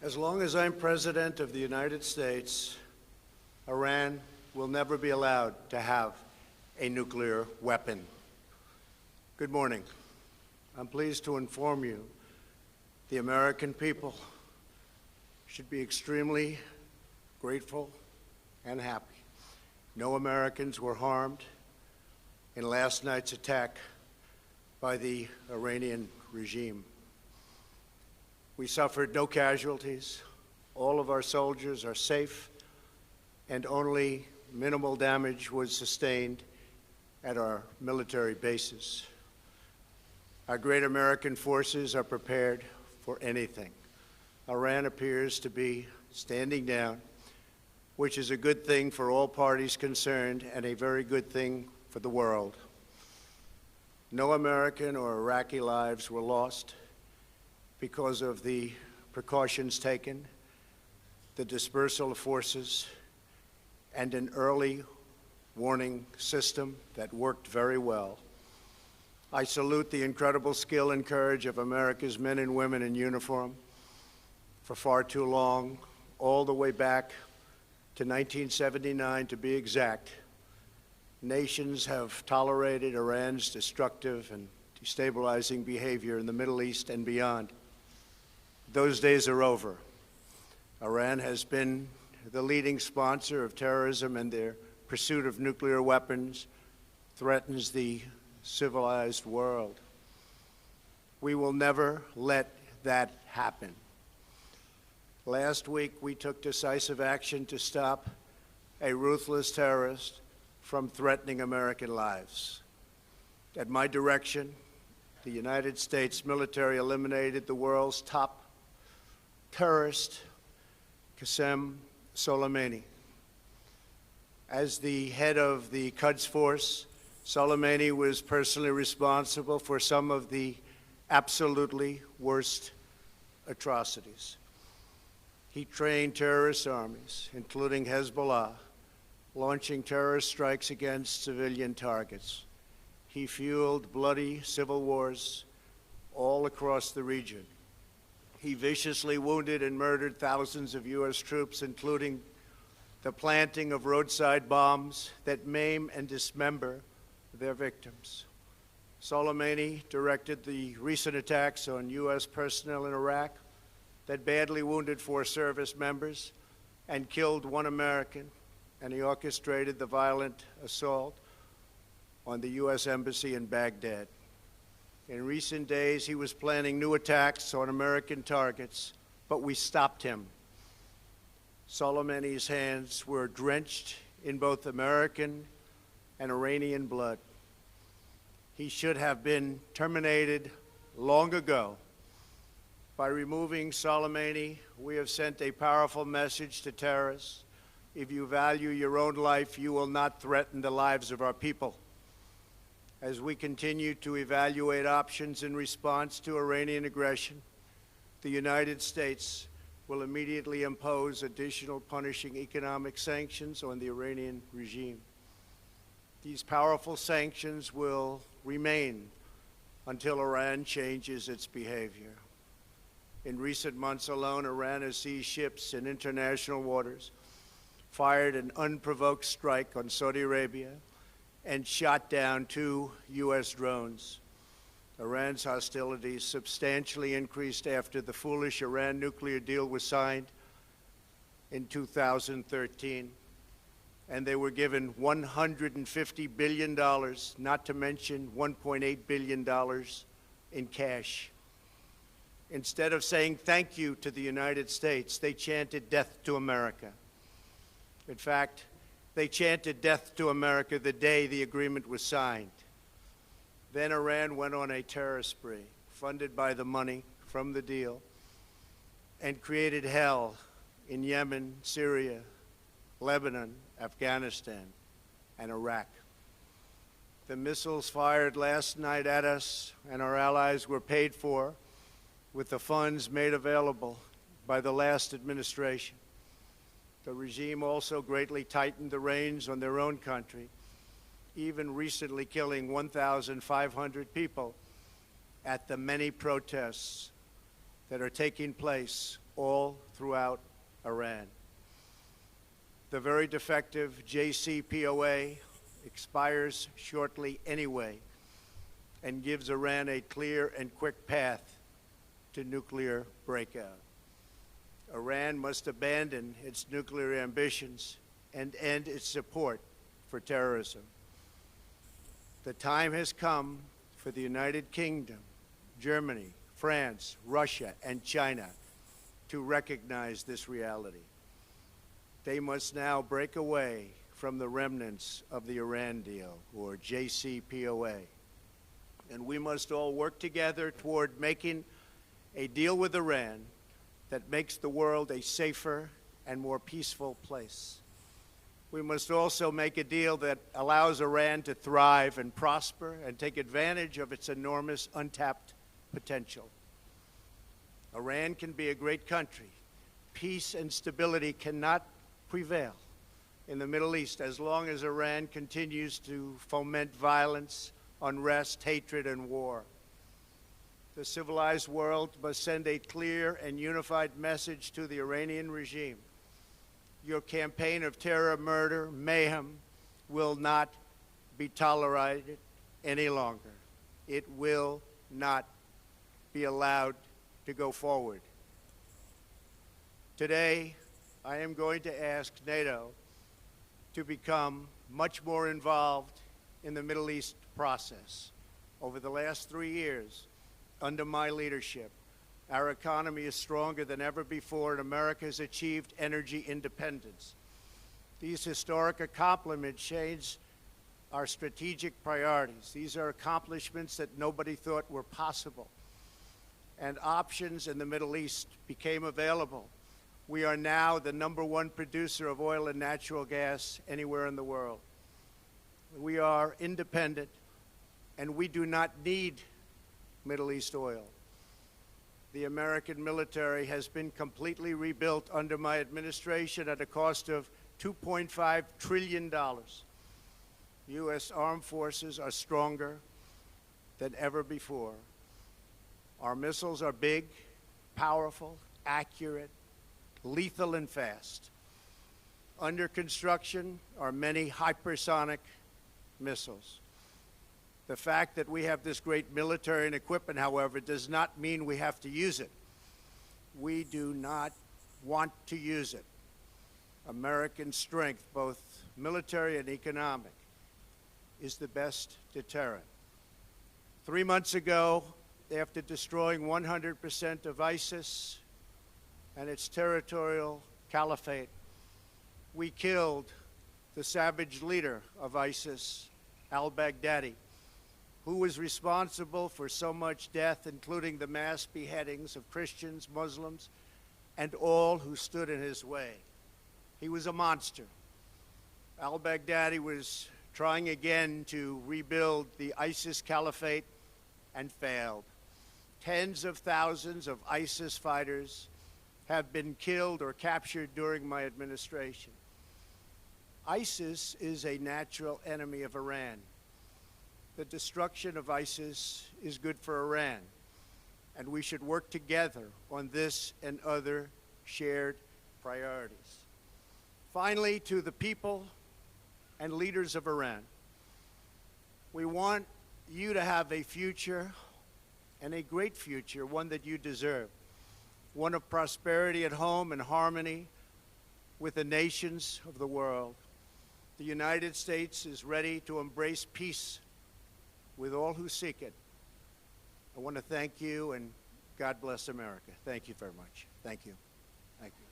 As long as I'm President of the United States, Iran will never be allowed to have a nuclear weapon. Good morning. I'm pleased to inform you the American people should be extremely grateful and happy. No Americans were harmed in last night's attack by the Iranian regime. We suffered no casualties. All of our soldiers are safe, and only minimal damage was sustained at our military bases. Our great American forces are prepared for anything. Iran appears to be standing down, which is a good thing for all parties concerned and a very good thing for the world. No American or Iraqi lives were lost because of the precautions taken, the dispersal of forces, and an early warning system that worked very well. I salute the incredible skill and courage of America's men and women in uniform. For far too long, all the way back to 1979 to be exact, nations have tolerated Iran's destructive and destabilizing behavior in the Middle East and beyond. Those days are over. Iran has been the leading sponsor of terrorism, and their pursuit of nuclear weapons threatens the civilized world. We will never let that happen. Last week, we took decisive action to stop a ruthless terrorist from threatening American lives. At my direction, the United States military eliminated the world's top terrorist, Qasem Soleimani. As the head of the Quds Force, Soleimani was personally responsible for some of the absolutely worst atrocities. He trained terrorist armies, including Hezbollah, launching terrorist strikes against civilian targets. He fueled bloody civil wars all across the region. He viciously wounded and murdered thousands of U.S. troops, including the planting of roadside bombs that maim and dismember their victims. Soleimani directed the recent attacks on U.S. personnel in Iraq that badly wounded 4 service members and killed 1 American, and he orchestrated the violent assault on the U.S. Embassy in Baghdad. In recent days, he was planning new attacks on American targets, but we stopped him. Soleimani's hands were drenched in both American and Iranian blood. He should have been terminated long ago. By removing Soleimani, we have sent a powerful message to terrorists. If you value your own life, you will not threaten the lives of our people. As we continue to evaluate options in response to Iranian aggression, the United States will immediately impose additional punishing economic sanctions on the Iranian regime. These powerful sanctions will remain until Iran changes its behavior. In recent months alone, Iran has seized ships in international waters, fired an unprovoked strike on Saudi Arabia, and shot down 2 U.S. drones. Iran's hostilities substantially increased after the foolish Iran nuclear deal was signed in 2013, and they were given $150 billion, not to mention $1.8 billion in cash. Instead of saying thank you to the United States, they chanted death to America. In fact, they chanted death to America the day the agreement was signed. Then Iran went on a terror spree, funded by the money from the deal, and created hell in Yemen, Syria, Lebanon, Afghanistan, and Iraq. The missiles fired last night at us and our allies were paid for with the funds made available by the last administration. The regime also greatly tightened the reins on their own country, even recently killing 1,500 people at the many protests that are taking place all throughout Iran. The very defective JCPOA expires shortly anyway and gives Iran a clear and quick path to nuclear breakout. Iran must abandon its nuclear ambitions and end its support for terrorism. The time has come for the United Kingdom, Germany, France, Russia, and China to recognize this reality. They must now break away from the remnants of the Iran deal, or JCPOA. And we must all work together toward making a deal with Iran that makes the world a safer and more peaceful place. We must also make a deal that allows Iran to thrive and prosper and take advantage of its enormous untapped potential. Iran can be a great country. Peace and stability cannot prevail in the Middle East as long as Iran continues to foment violence, unrest, hatred, and war. The civilized world must send a clear and unified message to the Iranian regime. Your campaign of terror, murder, mayhem will not be tolerated any longer. It will not be allowed to go forward. Today, I am going to ask NATO to become much more involved in the Middle East process. Over the last 3 years, under my leadership, our economy is stronger than ever before, and America has achieved energy independence. These historic accomplishments change our strategic priorities. These are accomplishments that nobody thought were possible. And options in the Middle East became available. We are now the #1 producer of oil and natural gas anywhere in the world. We are independent, and we do not need Middle East oil. The American military has been completely rebuilt under my administration at a cost of $2.5 trillion. U.S. armed forces are stronger than ever before. Our missiles are big, powerful, accurate, lethal, and fast. Under construction are many hypersonic missiles. The fact that we have this great military and equipment, however, does not mean we have to use it. We do not want to use it. American strength, both military and economic, is the best deterrent. 3 months ago, after destroying 100% of ISIS and its territorial caliphate, we killed the savage leader of ISIS, al-Baghdadi, who was responsible for so much death, including the mass beheadings of Christians, Muslims, and all who stood in his way. He was a monster. Al-Baghdadi was trying again to rebuild the ISIS caliphate and failed. Tens of thousands of ISIS fighters have been killed or captured during my administration. ISIS is a natural enemy of Iran. The destruction of ISIS is good for Iran, and we should work together on this and other shared priorities. Finally, to the people and leaders of Iran, we want you to have a future, and a great future, one that you deserve, one of prosperity at home and harmony with the nations of the world. The United States is ready to embrace peace with all who seek it. I want to thank you, and God bless America. Thank you very much. Thank you. Thank you.